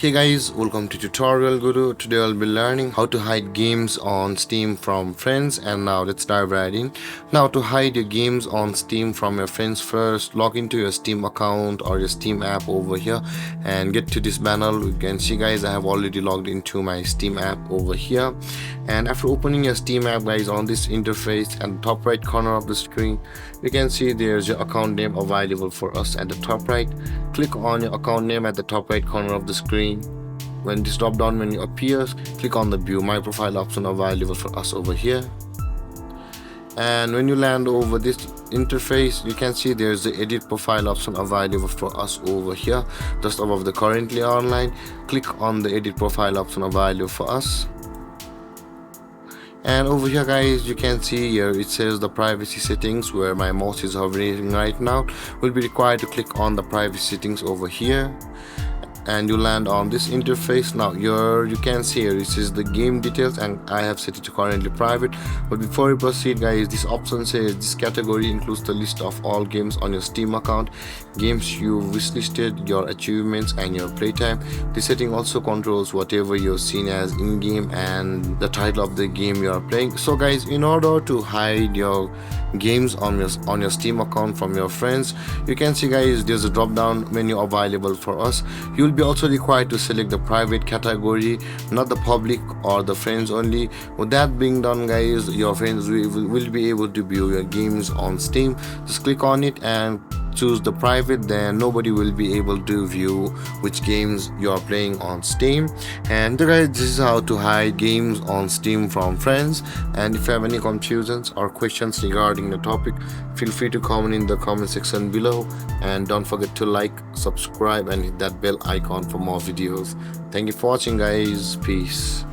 Hey guys, welcome to Tutorial Guru. Today I'll be learning how to hide games on Steam from friends, and now let's dive right in. Now to hide your games on Steam from your friends, first log into your Steam account or your Steam app over here and get to this panel. You can see guys, I have already logged into my Steam app over here, and after opening your Steam app guys, on this interface at the top right corner of the screen you can see there's your account name available for us at the top right. Click on your account name at the top right corner of the screen. When this drop down menu appears, click on the view my profile option available for us over here, and when you land over this interface you can see there's the edit profile option available for us over here just above the currently online. Click on the edit profile option available for us, and over here guys you can see here it says the privacy settings. Where my mouse is hovering right now, will be required to click on the privacy settings over here, and you land on this interface. Now here you can see here this is the game details, and I have set it to currently private. But before we proceed guys, this option says this category includes the list of all games on your Steam account, games you wishlisted, your achievements and your playtime. This setting also controls whatever you're seen as in-game and the title of the game you are playing. So guys, in order to hide your games on your Steam account from your friends, you can see guys there's a drop down menu available for us. You'll be also required to select the private category, not the public or the friends only. With that being done guys, your friends will be able to view your games on Steam. Just click on it and choose the private, then nobody will be able to view which games you are playing on Steam. And guys, this is how to hide games on Steam from friends. And if you have any confusions or questions regarding the topic, feel free to comment in the comment section below, and don't forget to like, subscribe and hit that bell icon for more videos. Thank you for watching guys. Peace.